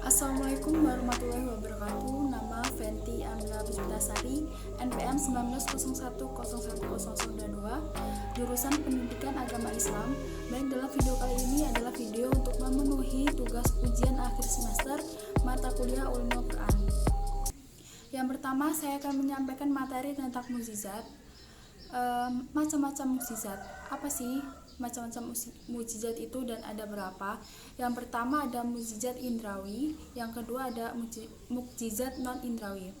Assalamualaikum warahmatullahi wabarakatuh. Nama Fenty Amila Puspitasari, NPM 1901011002, jurusan Pendidikan Agama Islam. Baik, dalam video kali ini adalah video untuk memenuhi tugas ujian akhir semester mata kuliah Ulumul Quran. Yang pertama, saya akan menyampaikan materi tentang mukjizat. Macam-macam mukjizat. Apa sih macam-macam mukjizat itu dan ada berapa? Yang pertama ada mukjizat indrawi, yang kedua ada mukjizat non indrawi.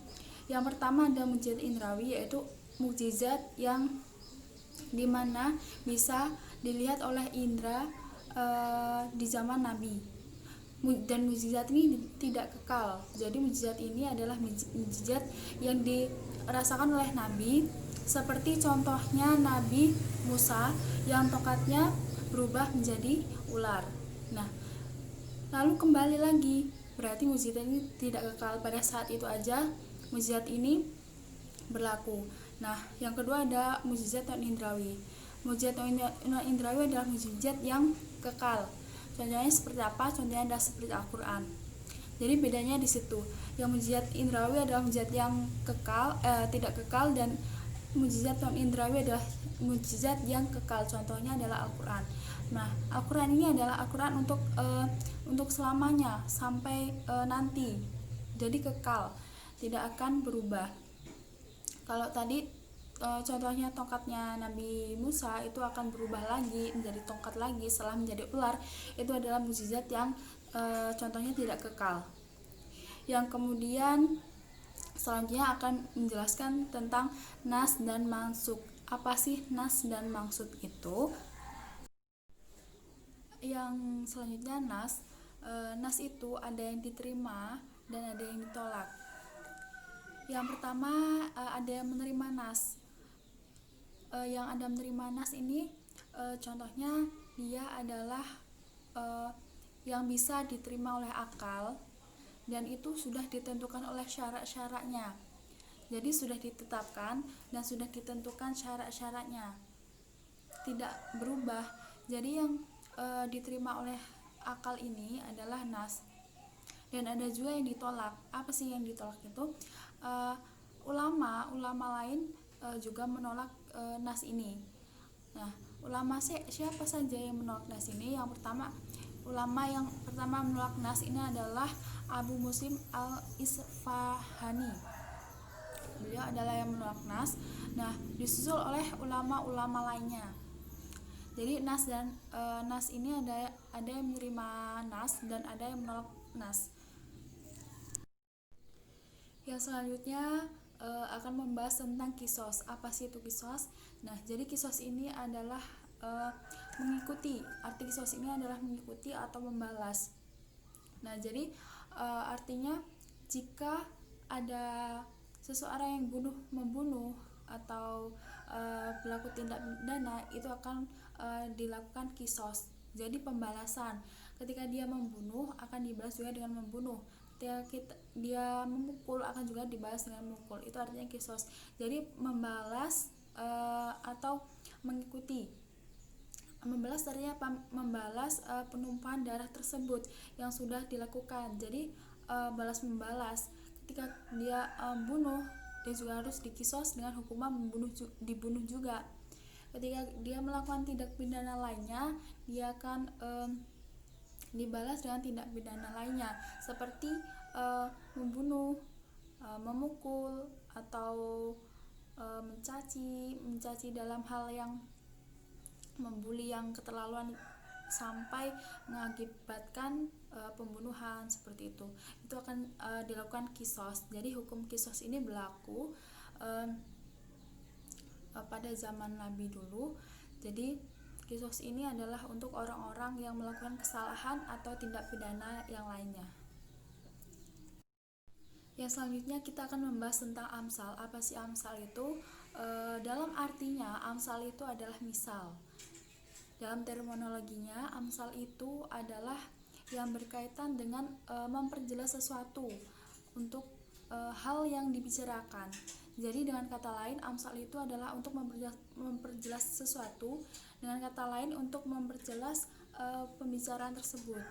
Yang pertama ada mukjizat indrawi, yaitu mukjizat yang dimana bisa dilihat oleh indra di zaman Nabi. Dan mukjizat ini tidak kekal. Jadi mukjizat ini adalah mukjizat yang dirasakan oleh Nabi, seperti contohnya Nabi Musa yang tongkatnya berubah menjadi ular. Nah, lalu kembali lagi, berarti mukjizat ini tidak kekal, pada saat itu aja mukjizat ini berlaku. Nah, yang kedua ada mukjizat non indrawi. Mukjizat non indrawi adalah mukjizat yang kekal. Contohnya seperti apa? Contohnya adalah seperti Al-Quran. Jadi bedanya di situ. Yang mukjizat indrawi adalah mukjizat yang kekal, tidak kekal, dan mukjizat non indrawi adalah mukjizat yang kekal. Contohnya adalah Al-Quran. Nah, Al-Quran ini adalah Al-Quran untuk selamanya sampai nanti. Jadi kekal, tidak akan berubah. Kalau tadi contohnya tongkatnya Nabi Musa itu akan berubah lagi menjadi tongkat lagi setelah menjadi ular, itu adalah mukjizat yang contohnya tidak kekal. Yang kemudian selanjutnya akan menjelaskan tentang nas dan mansuk. Apa sih nas dan maksud itu? Yang selanjutnya nas itu ada yang diterima dan ada yang ditolak. Yang pertama ada yang menerima nas. Yang ada menerima nas ini contohnya dia adalah yang bisa diterima oleh akal, dan itu sudah ditentukan oleh syarat-syaratnya. Jadi sudah ditetapkan dan sudah ditentukan syarat-syaratnya, tidak berubah. Jadi yang diterima oleh akal ini adalah nas. Dan ada juga yang ditolak. Apa sih yang ditolak itu? Ulama lain juga menolak nas ini. Nah, ulama siapa saja yang menolak nas ini? Ulama yang pertama menolak nas ini adalah Abu Muslim al-Isfahani. Beliau adalah yang menolak nas. Nah, disusul oleh ulama-ulama lainnya. Jadi nas ini ada yang menerima nas dan ada yang menolak nas. Yang selanjutnya akan membahas tentang kisos. Apa sih itu kisos? Nah, jadi kisos ini adalah mengikuti. Arti kisos ini adalah mengikuti atau membalas. Nah, jadi artinya jika ada seseorang yang membunuh atau pelaku tindak pidana, itu akan dilakukan kisos. Jadi pembalasan. Ketika dia membunuh akan dibalas juga dengan membunuh. Ketika dia memukul akan juga dibalas dengan memukul. Itu artinya kisos. Jadi membalas atau mengikuti. Membalas artinya apa? Membalas penumpahan darah tersebut yang sudah dilakukan. Jadi balas membalas. Ketika dia bunuh, dia juga harus dikisos dengan hukuman dibunuh juga. Ketika dia melakukan tindak pidana lainnya, dia akan dibalas dengan tindak pidana lainnya, seperti membunuh, memukul, atau mencaci dalam hal yang membuli yang keterlaluan sampai mengakibatkan pembunuhan, seperti itu akan dilakukan kisos. Jadi hukum kisos ini berlaku pada zaman Nabi dulu. Jadi kisos ini adalah untuk orang-orang yang melakukan kesalahan atau tindak pidana yang lainnya. Yang selanjutnya kita akan membahas tentang amsal. Apa sih amsal itu? Dalam artinya amsal itu adalah misal. Dalam terminologinya, amsal itu adalah yang berkaitan dengan memperjelas sesuatu untuk hal yang dibicarakan. Jadi dengan kata lain, amsal itu adalah untuk memperjelas sesuatu, dengan kata lain untuk memperjelas pembicaraan tersebut.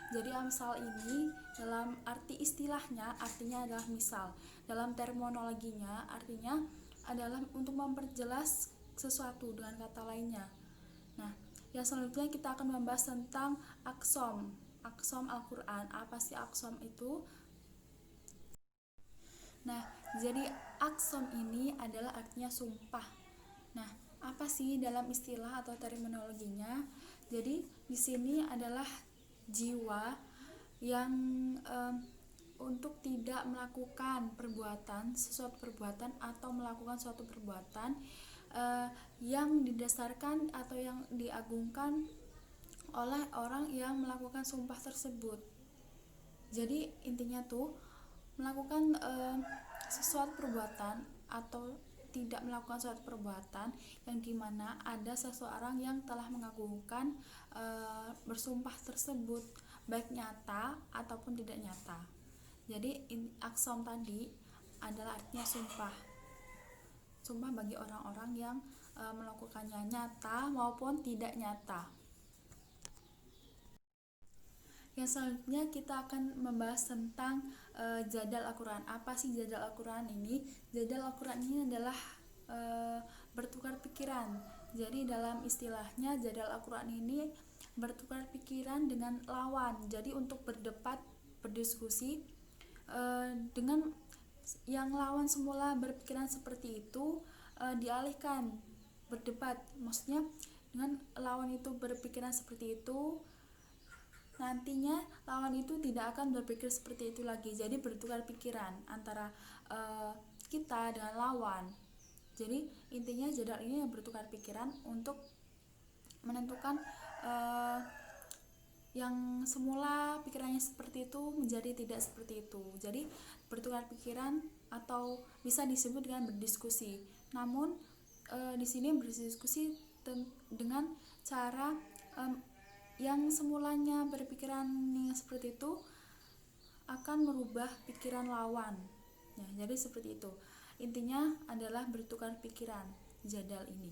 Jadi amsal ini dalam arti istilahnya artinya adalah misal. Dalam terminologinya artinya adalah untuk memperjelas sesuatu dengan kata lainnya. Nah, yang selanjutnya kita akan membahas tentang aksom. Aksom Al-Quran. Apa sih aksom itu? Nah, jadi aksom ini adalah artinya sumpah. Nah, apa sih dalam istilah atau terminologinya? Jadi di sini adalah jiwa yang untuk tidak melakukan suatu perbuatan atau melakukan suatu perbuatan yang didasarkan atau yang diagungkan oleh orang yang melakukan sumpah tersebut. Jadi intinya tuh melakukan sesuatu perbuatan atau tidak melakukan suatu perbuatan yang dimana ada seseorang yang telah mengagungkan bersumpah tersebut, baik nyata ataupun tidak nyata. Jadi aksom tadi adalah artinya sumpah bagi orang-orang yang melakukannya nyata maupun tidak nyata. Yang selanjutnya kita akan membahas tentang jadal Al-Quran. Apa sih jadal Al-Quran ini? Jadal Al-Quran ini adalah bertukar pikiran. Jadi dalam istilahnya jadal Al-Quran ini bertukar pikiran dengan lawan. Jadi untuk berdebat, berdiskusi dengan yang lawan semula berpikiran seperti itu dialihkan berdebat. Maksudnya dengan lawan itu berpikiran seperti itu, nantinya lawan itu tidak akan berpikir seperti itu lagi. Jadi bertukar pikiran antara kita dengan lawan. Jadi intinya jadal ini yang bertukar pikiran untuk menentukan yang semula pikirannya seperti itu menjadi tidak seperti itu. Jadi bertukar pikiran atau bisa disebut dengan berdiskusi. Namun di sini berdiskusi dengan cara yang semulanya berpikiran yang seperti itu akan merubah pikiran lawan. Ya, jadi seperti itu. Intinya adalah bertukar pikiran jadal ini.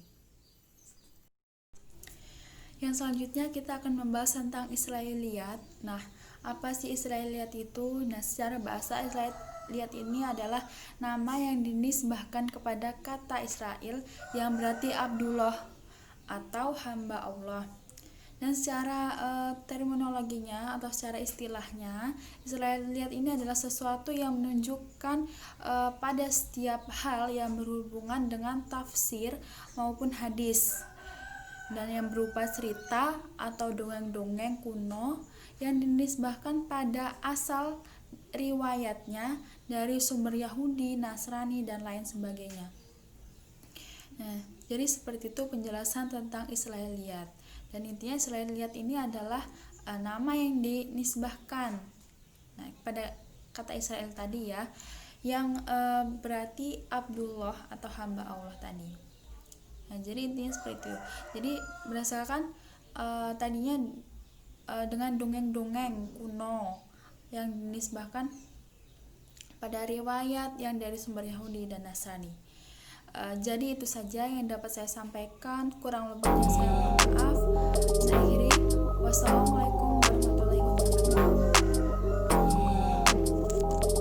Yang selanjutnya kita akan membahas tentang Israiliyat. Nah, apa sih Israiliyat itu? Nah, secara bahasa Israiliyat ini adalah nama yang dinisbahkan kepada kata Israel yang berarti Abdullah atau hamba Allah. Dan secara terminologinya atau secara istilahnya, Israiliyat ini adalah sesuatu yang menunjukkan pada setiap hal yang berhubungan dengan tafsir maupun hadis, dan yang berupa cerita atau dongeng-dongeng kuno yang dinisbahkan pada asal riwayatnya dari sumber Yahudi, Nasrani, dan lain sebagainya. Nah, jadi seperti itu penjelasan tentang Israiliyat. Dan intinya Israiliyat ini adalah nama yang dinisbahkan pada kata Israel tadi ya, yang berarti Abdullah atau hamba Allah tadi. Nah, jadi intinya seperti itu. Jadi berdasarkan tadinya dengan dongeng-dongeng kuno yang dinisbahkan pada riwayat yang dari sumber Yahudi dan Nasrani. Jadi itu saja yang dapat saya sampaikan. Kurang lebihnya saya mohon maaf. Saya akhiri. Wassalamualaikum warahmatullahi wabarakatuh.